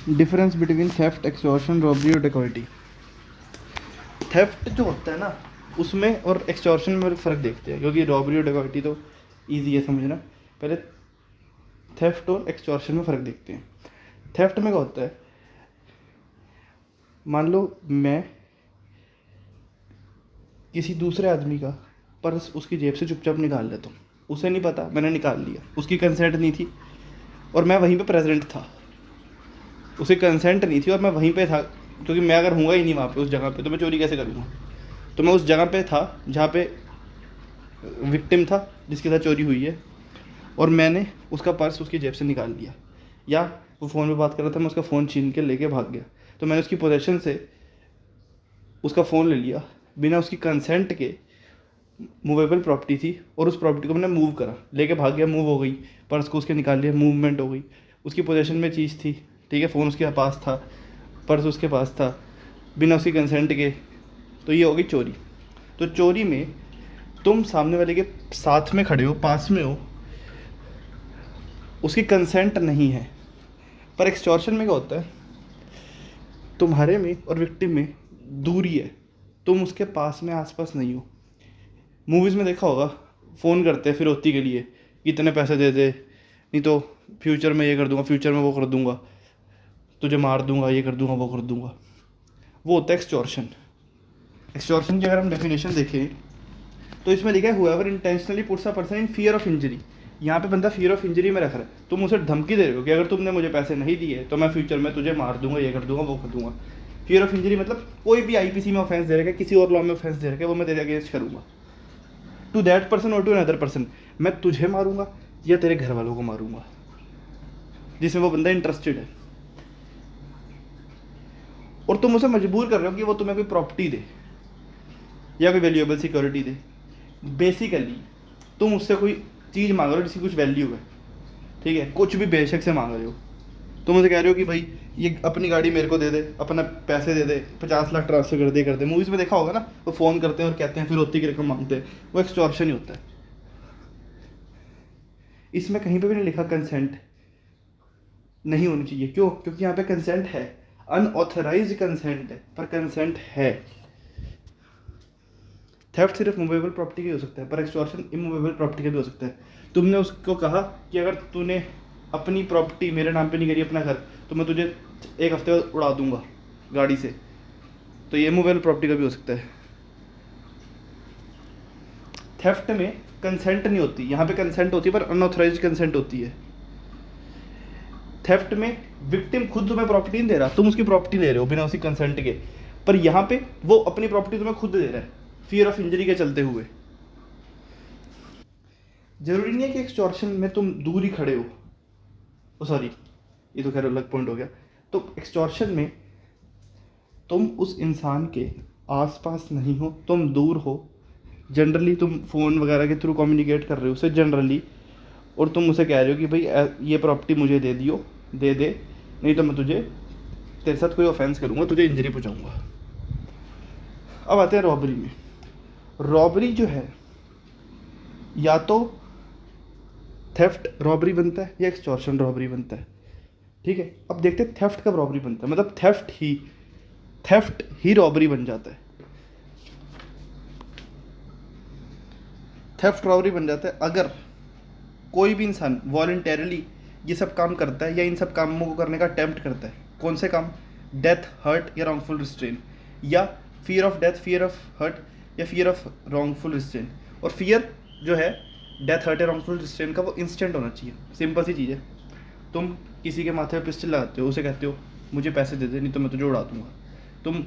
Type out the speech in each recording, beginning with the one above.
Difference between theft, extortion, robbery और dacoity. Theft जो होता है ना उसमें और एक्सटॉर्शन में फ़र्क देखते हैं, क्योंकि रॉबरी और डेकोइटी तो ईजी है समझना। पहले थेफ्ट और एक्सटॉर्शन में फ़र्क देखते हैं। थेफ्ट में क्या होता है, मान लो मैं किसी दूसरे आदमी का पर्स उसकी जेब से चुपचाप निकाल लेता हूँ, उसे नहीं पता, मैंने निकाल लिया, उसकी कंसेंट नहीं थी और मैं वहीं पे प्रेजेंट था, उसे कंसेंट नहीं थी और मैं वहीं पे था, क्योंकि मैं अगर हूँगा ही नहीं वहाँ पे उस जगह पे तो मैं चोरी कैसे करूँगा। तो मैं उस जगह पे था जहाँ पे विक्टिम था जिसके साथ चोरी हुई है, और मैंने उसका पर्स उसकी जेब से निकाल लिया, या वो फ़ोन पे बात कर रहा था, मैं उसका फ़ोन छीन के लेके भाग गया, तो मैंने उसकी पोजेशन से उसका फ़ोन ले लिया बिना उसकी कंसेंट के। मूवेबल प्रॉपर्टी थी और उस प्रॉपर्टी को मैंने मूव करा, लेके भाग गया, मूव हो गई, पर्स को उसके निकाल लिया, मूवमेंट हो गई, उसकी पोजेशन में चीज़ थी, ठीक है, फ़ोन उसके पास था, पर्स उसके पास था, बिना उसकी कंसेंट के, तो ये हो गई चोरी। तो चोरी में तुम सामने वाले के साथ में खड़े हो, पास में हो, उसकी कंसेंट नहीं है। पर एक्सटॉर्शन में क्या होता है, तुम्हारे में और विक्टिम में दूरी है, तुम उसके पास में आसपास नहीं हो। मूवीज़ में देखा होगा, फ़ोन करते हैं फिरौती के लिए कि इतने पैसे दे दे, नहीं तो फ्यूचर में ये कर दूंगा, फ्यूचर में वो कर दूंगा, तुझे मार दूंगा, ये कर दूंगा, वो कर दूंगा। वो होता है एक्सटॉर्शन। एक्सटॉर्शन की अगर हम डेफिनेशन देखें तो इसमें लिखा है whoever intentionally puts a person in fear of injury. यहाँ पे बंदा फियर ऑफ इंजरी में रख रहा है, तुम उसे धमकी दे रहे हो कि अगर तुमने मुझे पैसे नहीं दिए तो मैं फ्यूचर में तुझे मार दूंगा, ये कर दूंगा, वो कर दूंगा। फियर ऑफ इंजरी मतलब कोई भी आईपीसी में ऑफेंस दे रखा है, किसी और लॉ में ऑफेंस दे रखा है, वो मैं तेरे अगेंस्ट करूंगा, टू दैट पर्सन और टू अनदर पर्सन। मैं तुझे मारूंगा या तेरे घर वालों को मारूंगा, जिसमें वो बंदा इंटरेस्टेड है, और तुम उसे मजबूर कर रहे हो कि वो तुम्हें कोई प्रॉपर्टी दे या कोई वैल्यूएबल सिक्योरिटी दे। बेसिकली तुम उससे कोई चीज़ मांग रहे हो जिसकी कुछ वैल्यू है, ठीक है, कुछ भी बेशक से मांग रहे हो। तुम उसे कह रहे हो कि भाई ये अपनी गाड़ी मेरे को दे दे, अपना पैसे दे दे, 50 लाख ट्रांसफर कर दे। मूवीज़ में देखा होगा ना, वो फ़ोन करते हैं और कहते हैं फिर होती की रकम मांगते हैं, वो एक्सटॉर्शन ही होता है। इसमें कहीं पे भी नहीं लिखा कंसेंट नहीं होनी चाहिए, क्यों? क्योंकि यहाँ पे कंसेंट है, अनऑथराइज्ड कंसेंट है, पर कंसेंट है। थेफ्ट सिर्फ मूवेबल प्रॉपर्टी का ही हो सकता है, पर एक्सटॉर्शन इमूवेबल प्रॉपर्टी का भी हो सकता है। तुमने उसको कहा कि अगर तूने अपनी प्रॉपर्टी मेरे नाम पे नहीं करी, अपना घर, तो मैं तुझे 1 हफ्ते बाद उड़ा दूंगा गाड़ी से, तो ये मूवेबल प्रॉपर्टी का भी हो सकता है। थेफ्ट में कंसेंट नहीं होती, यहाँ पे कंसेंट होती है पर अनऑथराइज्ड कंसेंट होती है। थेफ्ट में विक्टिम खुद तुम्हें प्रॉपर्टी नहीं दे रहा, तुम उसकी प्रॉपर्टी ले रहे हो बिना उसकी कंसेंट के, पर यहाँ पे वो अपनी प्रॉपर्टी तुम्हें खुद दे रहा है फियर ऑफ इंजरी के चलते हुए। जरूरी नहीं है कि एक्सटॉर्शन में तुम दूर ही खड़े हो, सॉरी ये तो खैर अलग पॉइंट हो गया। तो एक्सटॉर्शन में तुम उस इंसान के आसपास नहीं हो, तुम दूर हो, जनरली तुम फ़ोन वगैरह के थ्रू कम्युनिकेट कर रहे हो उससे जनरली, और तुम उसे कह रहे हो कि भाई ये प्रॉपर्टी मुझे दे दियो, दे दे, नहीं तो मैं तुझे, तेरे साथ कोई ऑफेंस करूँगा, तुझे इंजरी पहुँचाऊँगा। अब आते हैं रॉबरी में। रॉबरी जो है, या तो थेफ्ट रॉबरी बनता है या एक्सटॉर्शन रॉबरी बनता है, ठीक है। अब देखते हैं थेफ्ट कब रॉबरी बनता है, मतलब थेफ्ट ही रॉबरी बन जाता है। थेफ्ट रॉबरी बन जाता है अगर कोई भी इंसान वॉलंटरली ये सब काम करता है या इन सब कामों को करने का अटेम्प्ट करता है। कौन से काम? डेथ, हर्ट या रॉन्गफुल रिस्ट्रेन, या fear of death, fear of hurt या फियर ऑफ रॉन्गफुल रिस्ट्रेन। और फियर जो है डेथ, हर्ट या रॉन्गफुल रिस्ट्रेन का, वो इंस्टेंट होना चाहिए। सिंपल सी चीज़ है, तुम किसी के माथे पे पिस्टल लगाते हो, उसे कहते हो मुझे पैसे दे दे नहीं तो मैं तुझे उड़ा दूंगा। तुम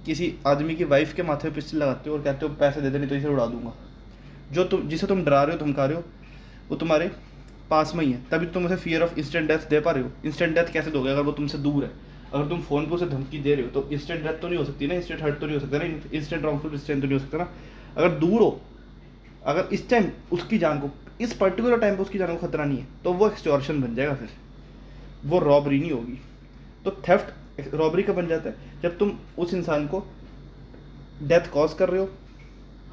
किसी आदमी की वाइफ के माथे पे पिस्टल लगाते हो और कहते हो पैसे दे दे नहीं तो इसे उड़ा दूंगा। जो तुम, जिसे तुम डरा रहे हो, धमका रहे हो, वो तुम्हारे पास में ही है, तभी तुम उसे फियर ऑफ इंस्टेंट डेथ दे पा रहे हो। इंस्टेंट डेथ कैसे दोगे अगर वो तुमसे दूर है? अगर तुम फ़ोन पे उसे धमकी दे रहे हो तो इंस्टेंट डेथ तो नहीं हो सकती ना, इंस्टेंट हर्ट तो नहीं हो सकता ना, इंस्टेंट रॉन्गफुल रिस्ट्रेन तो नहीं हो सकता ना। अगर दूर हो, अगर इस टाइम उसकी जान को, इस पर्टिकुलर टाइम पे उसकी जान को खतरा नहीं है, तो वो एक्सटॉर्शन बन जाएगा, फिर वो रॉबरी नहीं होगी। तो थेफ्ट रॉबरी का बन जाता है जब तुम उस इंसान को डेथ कॉज कर रहे हो,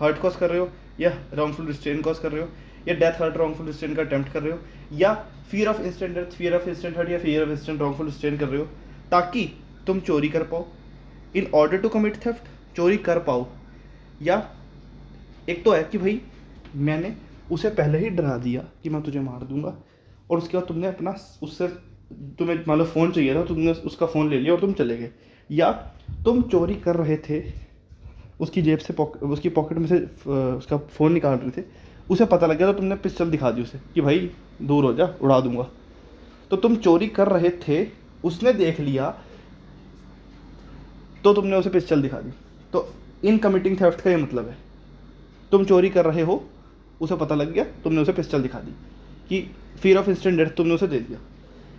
हर्ट कॉज कर रहे हो, या रॉन्गफुल रिस्ट्रेन कॉज कर रहे हो, या डेथ हर्ट रॉन्गफुल रिस्ट्रेन का अटेम्प्ट कर रहे हो, या fear of instant death, fear of instant hurt या fear of instant wrongful restraint कर रहे हो ताकि तुम चोरी कर पाओ in order to commit theft, चोरी कर पाओ। या एक तो है कि भाई मैंने उसे पहले ही डरा दिया कि मैं तुझे मार दूंगा, और उसके बाद तुमने अपना उससे, तुम्हें मान लो फ़ोन चाहिए था, तुमने उसका फ़ोन ले लिया और तुम चले गए। या तुम चोरी कर रहे थे, उसकी जेब से उसकी पॉकेट में से उसका फ़ोन निकाल रहे थे, उसे पता लग गया तो तुमने पिस्टल दिखा दी उसे कि भाई दूर हो जा, उड़ा दूंगा। तो तुम चोरी कर रहे थे, उसने देख लिया तो तुमने उसे पिस्टल दिखा दी। तो इन कमिटिंग थेफ्ट का ये मतलब है, तुम चोरी कर रहे हो, उसे पता लग गया, तुमने उसे पिस्टल दिखा दी कि फियर ऑफ इंस्टेंट डेथ तुमने उसे दे दिया।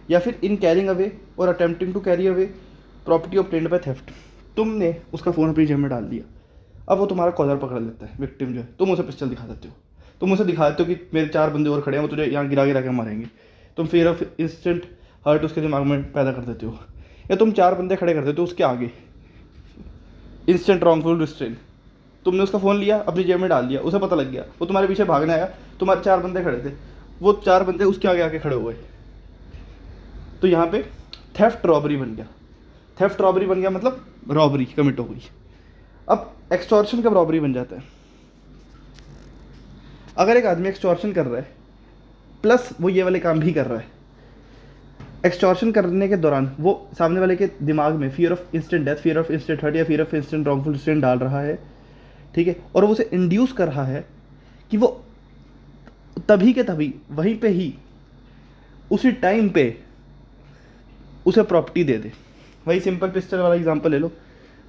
या फिर इन कैरिंग अवे और attempting to carry away property obtained by theft, तुमने उसका फ़ोन अपनी जेब में डाल दिया, अब वो तुम्हारा कॉलर पकड़ लेता है विक्टिम जो है, तुम उसे पिस्टल दिखा देते हो, तुम उसे दिखा देते हो कि मेरे 4 बंदे और खड़े हैं, वो तुझे यहाँ गिरा गिरा के मारेंगे, तुम फियर ऑफ इंस्टेंट हर्ट उसके दिमाग में पैदा कर देते हो। या तुम 4 बंदे खड़े कर देते हो उसके आगे, इंस्टेंट रॉन्गफुल रिस्ट्रेन, तुमने उसका फ़ोन लिया अपनी जेब में डाल दिया, उसे पता लग गया, वो तुम्हारे पीछे भागने आया, तुम्हारे 4 बंदे खड़े थे, वो 4 बंदे उसके आगे आके खड़े हुए, तो यहाँ पे थेफ्ट रॉबरी बन गया। थेफ्ट रॉबरी बन गया मतलब रॉबरी कमिट हो गई। अब एक्सटॉर्शन कब रॉबरी बन जाता है? अगर एक आदमी एक्सटॉर्शन कर रहा है प्लस वो ये वाले काम भी कर रहा है, एक्सटॉर्शन करने के दौरान वो सामने वाले के दिमाग में fear of instant death, fear of instant hurt या fear of instant wrongful restraint डाल रहा है, ठीक है, और वो उसे इंड्यूस कर रहा है कि वो तभी के तभी वहीं पे ही उसी टाइम पे उसे प्रॉपर्टी दे दे। वही सिंपल पिस्टल वाला एग्जांपल ले लो,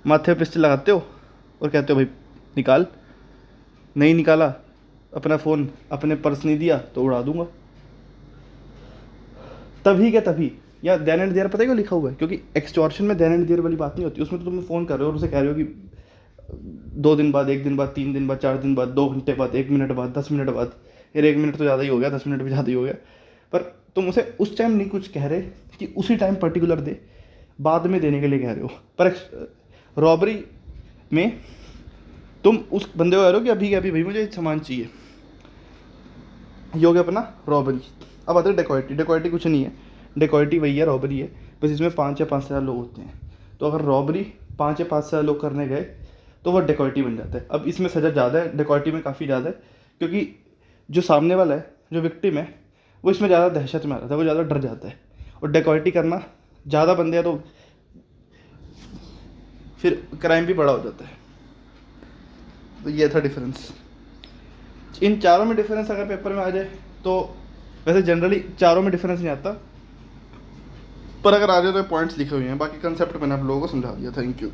माथे पे पिस्टल लगाते हो और कहते हो भाई निकाल, नहीं निकाला, अपना फ़ोन अपने पर्स नहीं दिया तो उड़ा दूंगा, तभी के तभी। या देन एंड देयर, पता है क्यों लिखा हुआ है? क्योंकि एक्सटॉर्शन में देन एंड देयर वाली बात नहीं होती, उसमें तो तुम फ़ोन कर रहे हो और उसे कह रहे हो कि 2 दिन बाद, 1 दिन बाद, 3 दिन बाद, 4 दिन बाद, 2 घंटे बाद, 1 मिनट बाद, 10 मिनट बाद। यार 1 मिनट तो ज़्यादा ही हो गया, 10 मिनट भी ज़्यादा ही हो गया, पर तुम उसे उस टाइम नहीं कुछ कह रहे कि उसी टाइम पर्टिकुलर दे, बाद में देने के लिए कह रहे हो। पर रॉबरी में तुम उस बंदे को कह रहे हो कि अभी के अभी भाई मुझे सामान चाहिए, ये हो गया अपना रॉबरी। अब आते हैं डेकॉइटी। डेकॉइटी कुछ नहीं है, डेकॉइटी वही है, रॉबरी है, बस इसमें 5 या 5 से ज़्यादा लोग होते हैं। तो अगर रॉबरी 5 या 5 से ज़्यादा लोग करने गए तो वो डेकॉइटी बन जाता है। अब इसमें सज़ा ज़्यादा है, डेकॉइटी में काफ़ी ज़्यादा है, क्योंकि जो सामने वाला है, जो विक्टिम है, वो इसमें ज़्यादा दहशत में आ जाता है, वो ज़्यादा डर जाता है। और डेकॉइटी करना ज़्यादा बंदे हैं तो फिर क्राइम भी बड़ा हो जाता है। तो ये था डिफरेंस। इन चारों में डिफरेंस अगर पेपर में आ जाए तो, वैसे जनरली चारों में डिफरेंस नहीं आता, पर अगर आ जाए तो पॉइंट्स लिखे हुए हैं, बाकी कंसेप्ट मैंने आप लोगों को समझा दिया। Thank you.